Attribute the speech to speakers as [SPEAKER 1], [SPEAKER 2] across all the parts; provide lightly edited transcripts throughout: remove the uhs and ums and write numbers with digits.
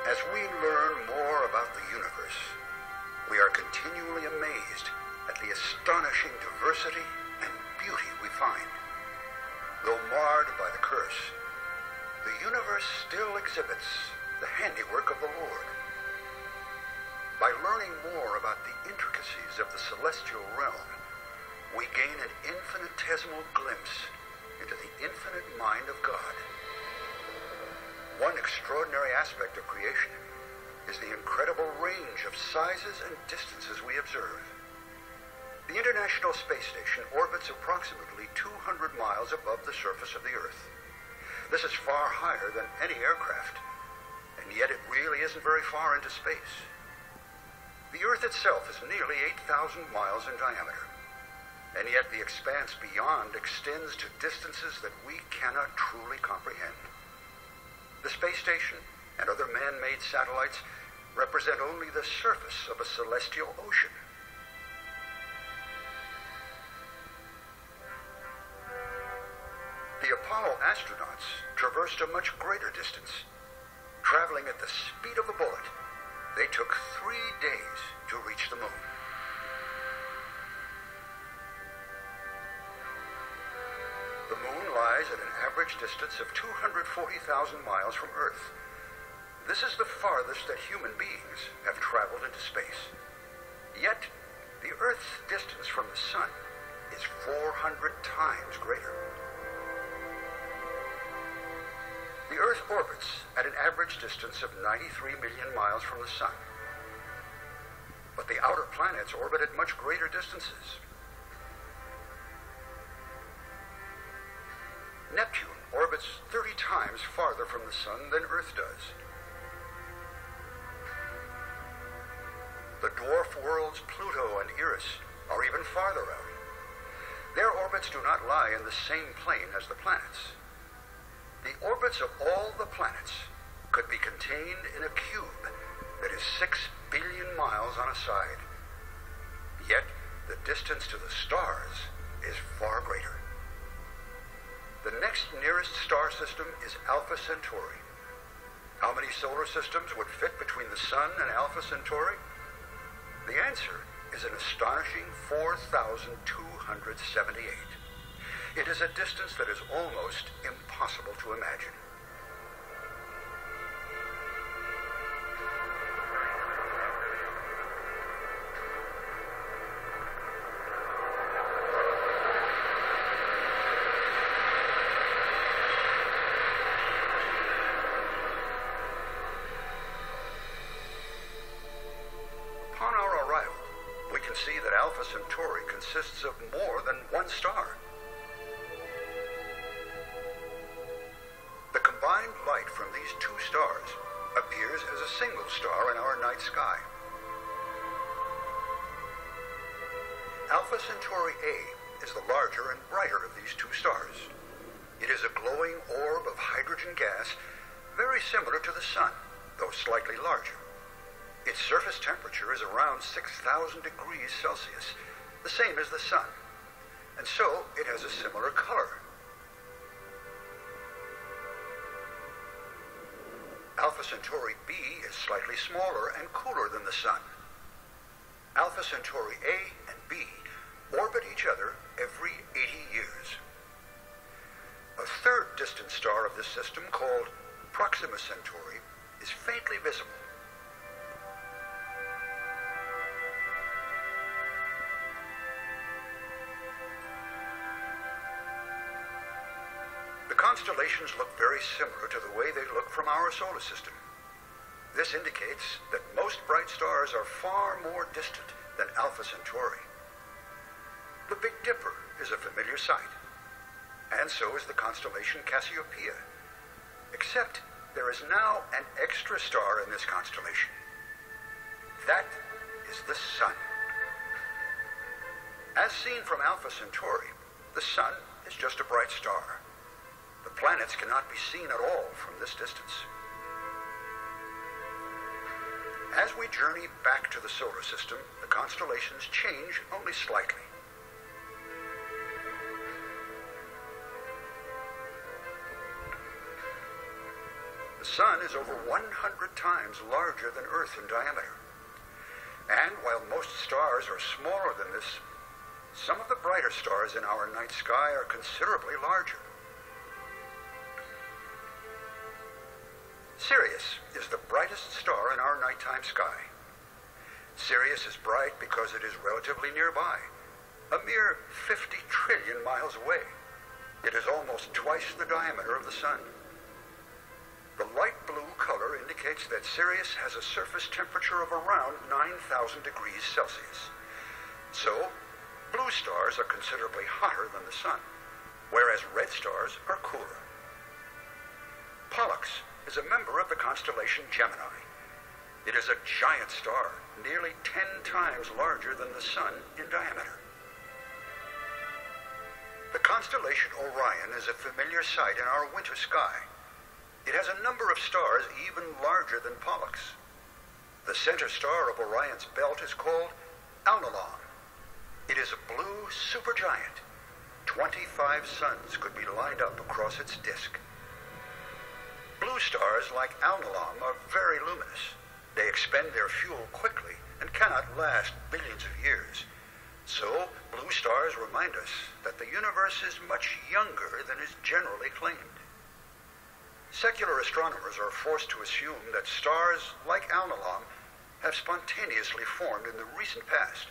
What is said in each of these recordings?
[SPEAKER 1] As we learn more about the universe, we are continually amazed at the astonishing diversity and beauty we find. Though marred by the curse, the universe still exhibits the handiwork of the Lord. By learning more about the intricacies of the celestial realm, we gain an infinitesimal glimpse into the infinite mind of God. One extraordinary aspect of creation is the incredible range of sizes and distances we observe. The International Space Station orbits approximately 200 miles above the surface of the Earth. This is far higher than any aircraft, and yet it really isn't very far into space. The Earth itself is nearly 8,000 miles in diameter, and yet the expanse beyond extends to distances that we cannot truly comprehend. The space station and other man-made satellites represent only the surface of a celestial ocean. The Apollo astronauts traversed a much greater distance. Traveling at the speed of a bullet, they took 3 days to reach the moon. The moon lies at an average distance of 240,000 miles from Earth. This is the farthest that human beings have traveled into space. Yet, the Earth's distance from the Sun is 400 times greater. The Earth orbits at an average distance of 93 million miles from the Sun. But the outer planets orbit at much greater distances. Neptune orbits 30 times farther from the Sun than Earth does. The dwarf worlds Pluto and Eris are even farther out. Their orbits do not lie in the same plane as the planets. The orbits of all the planets could be contained in a cube that is 6 billion miles on a side. Yet, the distance to the stars is far greater. The next nearest star system is Alpha Centauri. How many solar systems would fit between the Sun and Alpha Centauri? The answer is an astonishing 4,278. It is a distance that is almost impossible to imagine. See that Alpha Centauri consists of more than one star. The combined light from these two stars appears as a single star in our night sky. Alpha Centauri A is the larger and brighter of these two stars. It is a glowing orb of hydrogen gas, very similar to the Sun, though slightly larger. Its surface temperature is around 6,000 degrees Celsius, the same as the Sun, and so it has a similar color. Alpha Centauri B is slightly smaller and cooler than the Sun. Alpha Centauri A and B orbit each other every 80 years. A third distant star of this system, called Proxima Centauri, is faintly visible. Constellations look very similar to the way they look from our solar system. This indicates that most bright stars are far more distant than Alpha Centauri. The Big Dipper is a familiar sight, and so is the constellation Cassiopeia, except there is now an extra star in this constellation. That is the Sun. As seen from Alpha Centauri, the Sun is just a bright star. The planets cannot be seen at all from this distance. As we journey back to the solar system, the constellations change only slightly. The Sun is over 100 times larger than Earth in diameter. And while most stars are smaller than this, some of the brighter stars in our night sky are considerably larger. Sirius is the brightest star in our nighttime sky. Sirius is bright because it is relatively nearby, a mere 50 trillion miles away. It is almost twice the diameter of the Sun. The light blue color indicates that Sirius has a surface temperature of around 9,000 degrees Celsius. So, blue stars are considerably hotter than the Sun, whereas red stars are cooler. Pollux is a member of the constellation Gemini. It is a giant star, nearly 10 times larger than the Sun in diameter. The constellation Orion is a familiar sight in our winter sky. It has a number of stars even larger than Pollux. The center star of Orion's belt is called Alpha. It is a blue supergiant. 25 suns could be lined up across its disk. Blue stars like Alpha are very luminous. They expend their fuel quickly and cannot last billions of years. So, blue stars remind us that the universe is much younger than is generally claimed. Secular astronomers are forced to assume that stars like Alpha have spontaneously formed in the recent past.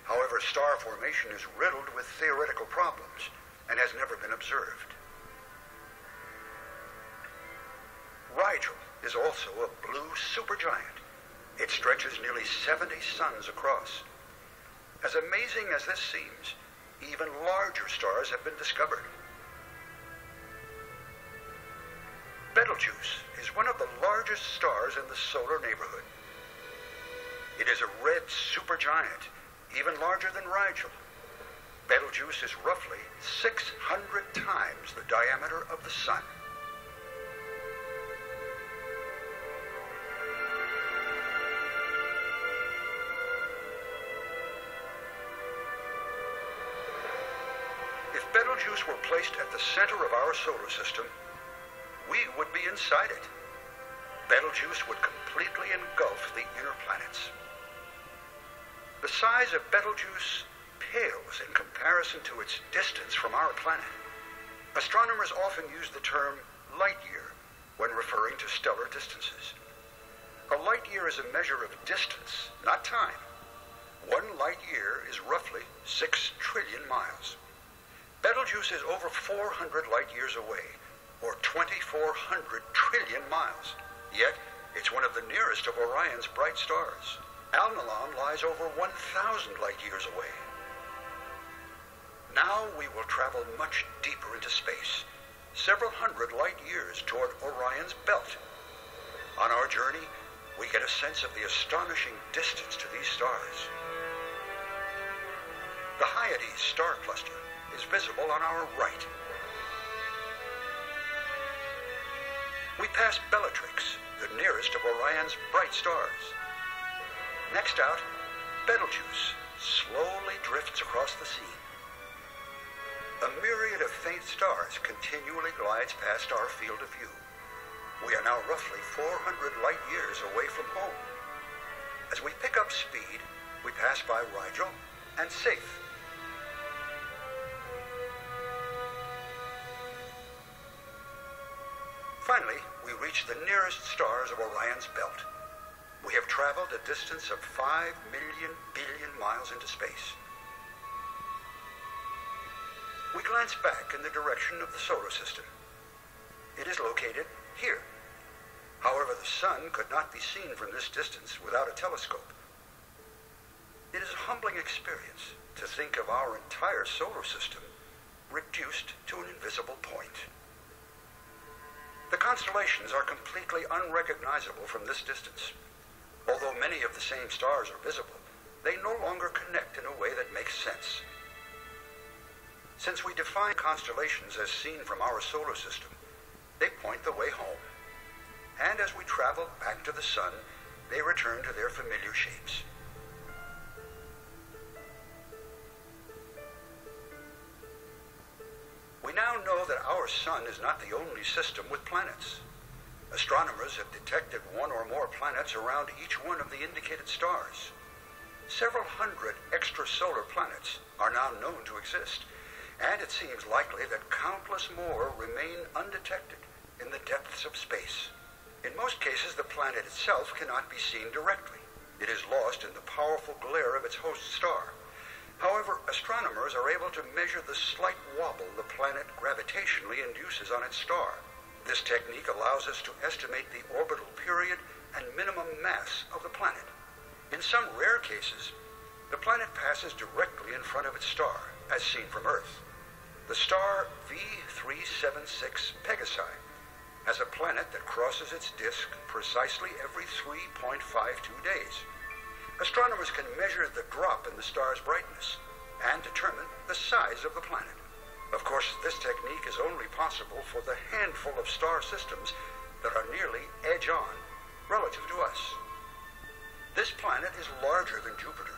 [SPEAKER 1] However, star formation is riddled with theoretical problems and has never been observed. Rigel is also a blue supergiant. It stretches nearly 70 suns across. As amazing as this seems, even larger stars have been discovered. Betelgeuse is one of the largest stars in the solar neighborhood. It is a red supergiant, even larger than Rigel. Betelgeuse is roughly 600 times the diameter of the Sun. If Betelgeuse were placed at the center of our solar system, we would be inside it. Betelgeuse would completely engulf the inner planets. The size of Betelgeuse pales in comparison to its distance from our planet. Astronomers often use the term light year when referring to stellar distances. A light year is a measure of distance, not time. 1 light year is roughly 6 trillion miles. Betelgeuse is over 400 light years away, or 2,400 trillion miles. Yet, it's one of the nearest of Orion's bright stars. Alpha lies over 1,000 light years away. Now we will travel much deeper into space, several hundred light years toward Orion's belt. On our journey, we get a sense of the astonishing distance to these stars. The Hyades star cluster is visible on our right. We pass Bellatrix, the nearest of Orion's bright stars. Next out, Betelgeuse slowly drifts across the scene. A myriad of faint stars continually glides past our field of view. We are now roughly 400 light years away from home. As we pick up speed, we pass by Rigel and Saiph. Finally, we reach the nearest stars of Orion's belt. We have traveled a distance of 5 million billion miles into space. We glance back in the direction of the solar system. It is located here. However, the Sun could not be seen from this distance without a telescope. It is a humbling experience to think of our entire solar system reduced to an invisible point. The constellations are completely unrecognizable from this distance. Although many of the same stars are visible, they no longer connect in a way that makes sense. Since we define constellations as seen from our solar system, they point the way home. And as we travel back to the Sun, they return to their familiar shapes. We now know that our Sun is not the only system with planets. Astronomers have detected one or more planets around each one of the indicated stars. Several hundred extrasolar planets are now known to exist, and it seems likely that countless more remain undetected in the depths of space. In most cases, the planet itself cannot be seen directly. It is lost in the powerful glare of its host star. However, astronomers are able to measure the slight wobble the planet gravitationally induces on its star. This technique allows us to estimate the orbital period and minimum mass of the planet. In some rare cases, the planet passes directly in front of its star, as seen from Earth. The star V376 Pegasi has a planet that crosses its disk precisely every 3.52 days. Astronomers can measure the drop in the star's brightness and determine the size of the planet. Of course, this technique is only possible for the handful of star systems that are nearly edge-on relative to us. This planet is larger than Jupiter,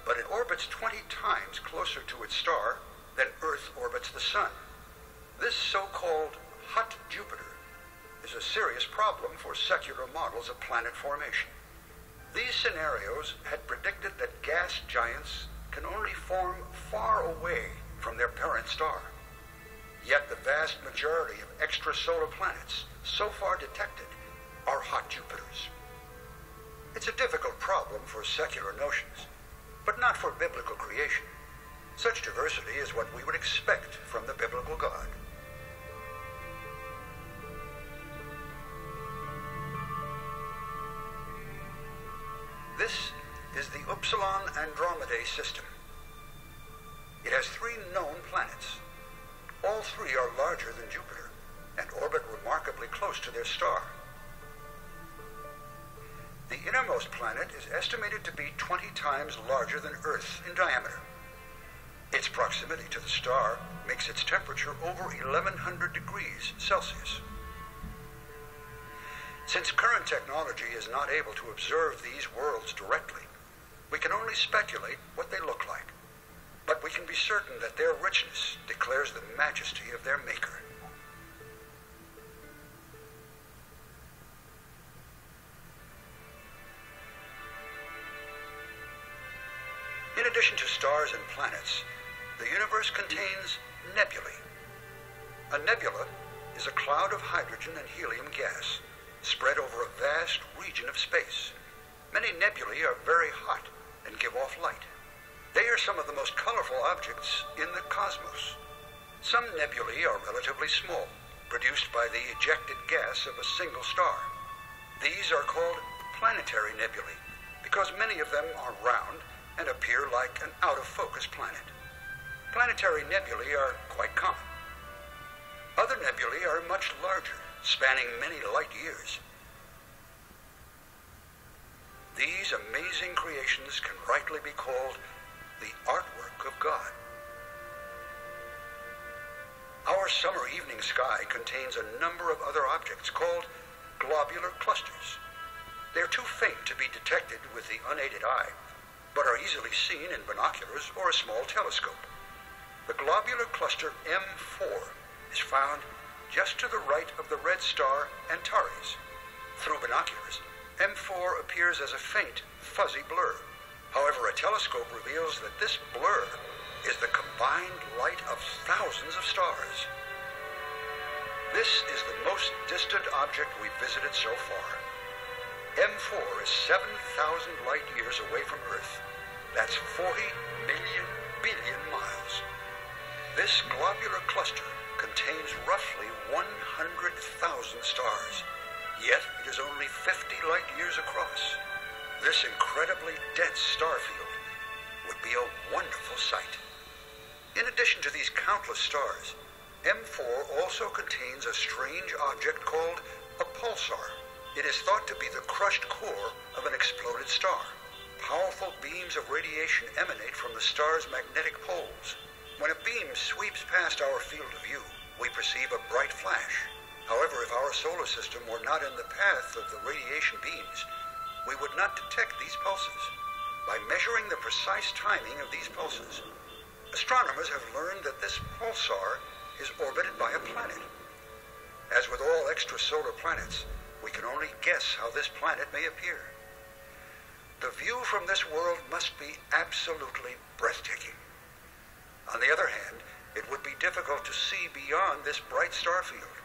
[SPEAKER 1] but it orbits 20 times closer to its star than Earth orbits the Sun. This so-called hot Jupiter is a serious problem for secular models of planet formation. These scenarios had predicted that gas giants can only form far away from their parent star. Yet the vast majority of extrasolar planets so far detected are hot Jupiters. It's a difficult problem for secular notions, but not for biblical creation. Such diversity is what we would expect from the biblical God. This is the Upsilon Andromedae system. It has 3 known planets. All 3 are larger than Jupiter and orbit remarkably close to their star. The innermost planet is estimated to be 20 times larger than Earth in diameter. Its proximity to the star makes its temperature over 1100 degrees Celsius. Since current technology is not able to observe these worlds directly, we can only speculate what they look like. But we can be certain that their richness declares the majesty of their maker. In addition to stars and planets, the universe contains nebulae. A nebula is a cloud of hydrogen and helium gas spread over a vast region of space. Many nebulae are very hot and give off light. They are some of the most colorful objects in the cosmos. Some nebulae are relatively small, produced by the ejected gas of a single star. These are called planetary nebulae because many of them are round and appear like an out-of-focus planet. Planetary nebulae are quite common. Other nebulae are much larger, spanning many light years. These amazing creations can rightly be called the artwork of God. Our summer evening sky contains a number of other objects called globular clusters. They are too faint to be detected with the unaided eye, but are easily seen in binoculars or a small telescope. The globular cluster M4 is found just to the right of the red star Antares. Through binoculars, M4 appears as a faint, fuzzy blur. However, a telescope reveals that this blur is the combined light of thousands of stars. This is the most distant object we've visited so far. M4 is 7,000 light years away from Earth. That's 40 million billion miles. This globular cluster contains roughly 100,000 stars, yet it is only 50 light years across. This incredibly dense star field would be a wonderful sight. In addition to these countless stars, M4 also contains a strange object called a pulsar. It is thought to be the crushed core of an exploded star. Powerful beams of radiation emanate from the star's magnetic poles. When a beam sweeps past our field of view, we perceive a bright flash. However, if our solar system were not in the path of the radiation beams, we would not detect these pulses. By measuring the precise timing of these pulses, astronomers have learned that this pulsar is orbited by a planet. As with all extrasolar planets, we can only guess how this planet may appear. The view from this world must be absolutely breathtaking. On the other hand, it would be difficult to see beyond this bright star field.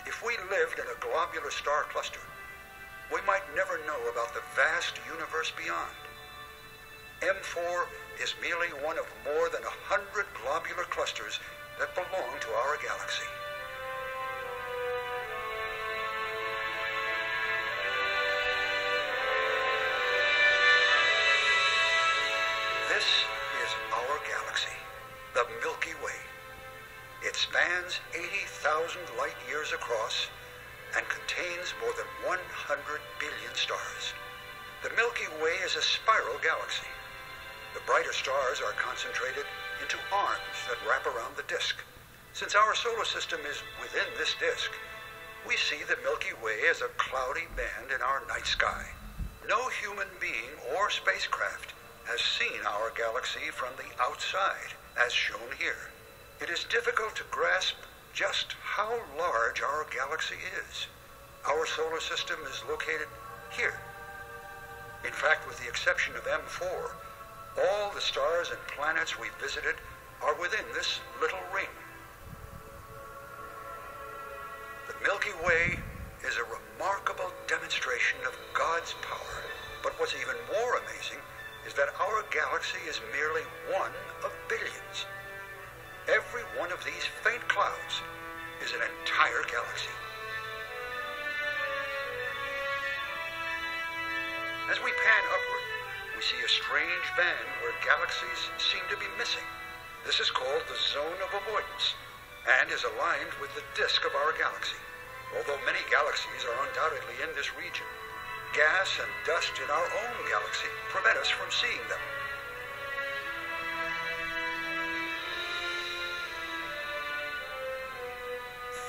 [SPEAKER 1] If we lived in a globular star cluster, we might never know about the vast universe beyond. M4 is merely one of more than 100 globular clusters that belong to our galaxy. This is our galaxy, the Milky Way. It spans 80,000 light years across and contains more than 100 billion stars. The Milky Way is a spiral galaxy. The brighter stars are concentrated into arms that wrap around the disk. Since our solar system is within this disk, we see the Milky Way as a cloudy band in our night sky. No human being or spacecraft has seen our galaxy from the outside, as shown here. It is difficult to grasp just how large our galaxy is. Our solar system is located here. In fact, with the exception of M4, all the stars and planets we visited are within this little ring. The Milky Way is a remarkable demonstration of God's power. But what's even more amazing is that our galaxy is merely one of billions. Every one of these faint clouds is an entire galaxy. As we pan upward, we see a strange band where galaxies seem to be missing. This is called the zone of avoidance and is aligned with the disk of our galaxy. Although many galaxies are undoubtedly in this region, gas and dust in our own galaxy prevent us from seeing them.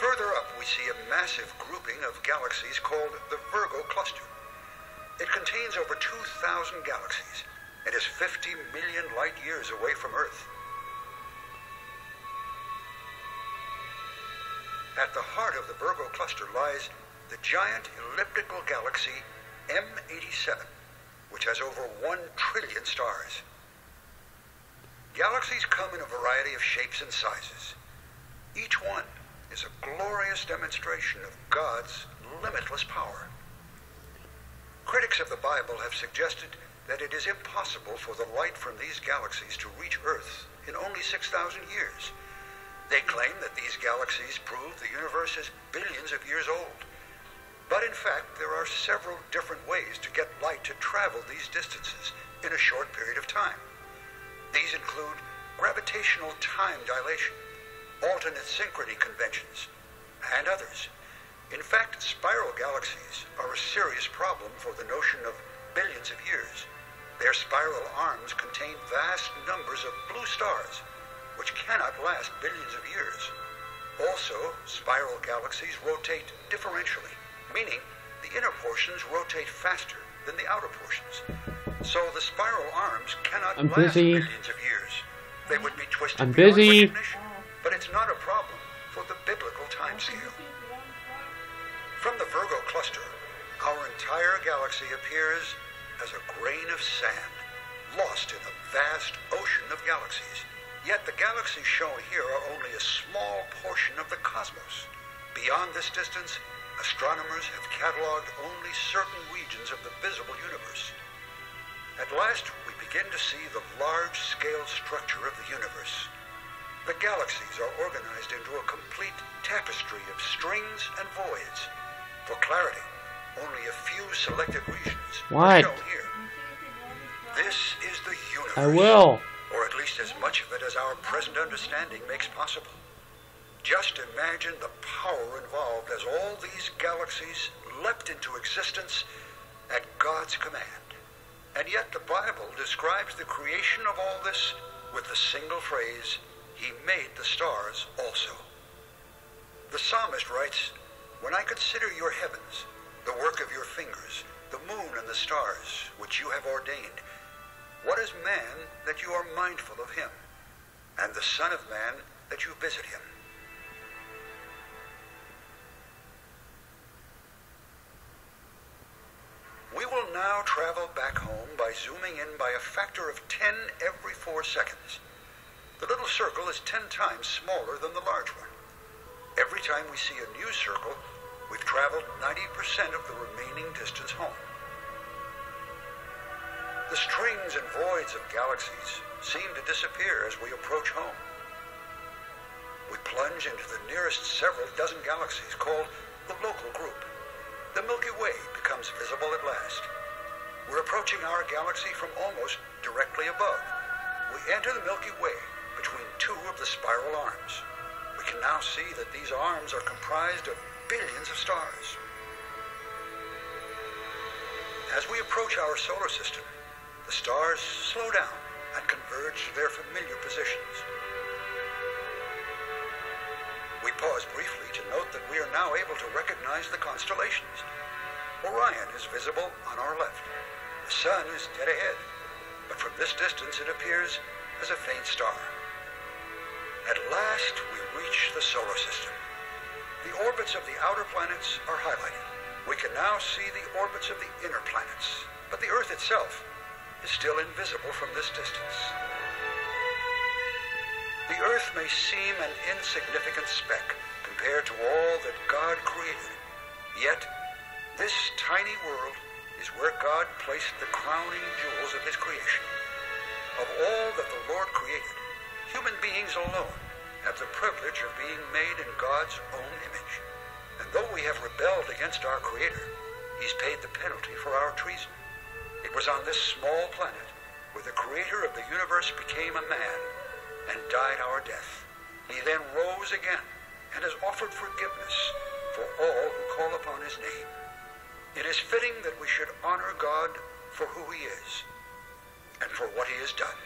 [SPEAKER 1] Further up, we see a massive grouping of galaxies called the Virgo cluster. It contains over 2,000 galaxies and is 50 million light years away from Earth. At the heart of the Virgo cluster lies the giant elliptical galaxy M87, which has over 1 trillion stars. Galaxies come in a variety of shapes and sizes. Each one is a glorious demonstration of God's limitless power. Critics of the Bible have suggested that it is impossible for the light from these galaxies to reach Earth in only 6,000 years. They claim that these galaxies prove the universe is billions of years old. But in fact, there are several different ways to get light to travel these distances in a short period of time. These include gravitational time dilation, alternate synchrony conventions, and others. In fact, spiral galaxies are a serious problem for the notion of billions of years. Their spiral arms contain vast numbers of blue stars, which cannot last billions of years. Also, spiral galaxies rotate differentially, meaning the inner portions rotate faster than the outer portions. So the spiral arms cannot last billions of years. They would be twisted beyond recognition, but it's not a problem for the biblical timescale. From the Virgo cluster, our entire galaxy appears as a grain of sand, lost in a vast ocean of galaxies. Yet the galaxies shown here are only a small portion of the cosmos. Beyond this distance, astronomers have cataloged only certain regions of the visible universe. At last, we begin to see the large-scale structure of the universe. The galaxies are organized into a complete tapestry of strings and voids. For clarity, only a few selected regions are shown here. This is the universe.
[SPEAKER 2] I will.
[SPEAKER 1] Or at least as much of it as our present understanding makes possible. Just imagine the power involved as all these galaxies leapt into existence at God's command. And yet the Bible describes the creation of all this with the single phrase, "He made the stars also." The psalmist writes, "When I consider your heavens, the work of your fingers, the moon and the stars, which you have ordained, what is man that you are mindful of him, and the Son of Man that you visit him?" will now travel back home by zooming in by a factor of 10 every 4 seconds. The little circle is 10 times smaller than the large one. Every time we see a new circle, we've traveled 90% of the remaining distance home. The strings and voids of galaxies seem to disappear as we approach home. We plunge into the nearest several dozen galaxies called the local group. The Milky Way becomes visible at last. We're approaching our galaxy from almost directly above. We enter the Milky Way between 2 of the spiral arms. We can now see that these arms are comprised of billions of stars. As we approach our solar system, the stars slow down and converge to their familiar positions. We pause briefly to note that we are now able to recognize the constellations. Orion is visible on our left. The sun is dead ahead, but from this distance it appears as a faint star. At last we reach the solar system. The orbits of the outer planets are highlighted. We can now see the orbits of the inner planets, but the Earth itself is still invisible from this distance. The Earth may seem an insignificant speck compared to all that God created. Yet, this tiny world is where God placed the crowning jewels of his creation. Of all that the Lord created, human beings alone have the privilege of being made in God's own image. And though we have rebelled against our Creator, he's paid the penalty for our treason. It was on this small planet where the Creator of the universe became a man and died our death. He then rose again and has offered forgiveness for all who call upon his name. It is fitting that we should honor God for who he is and for what he has done.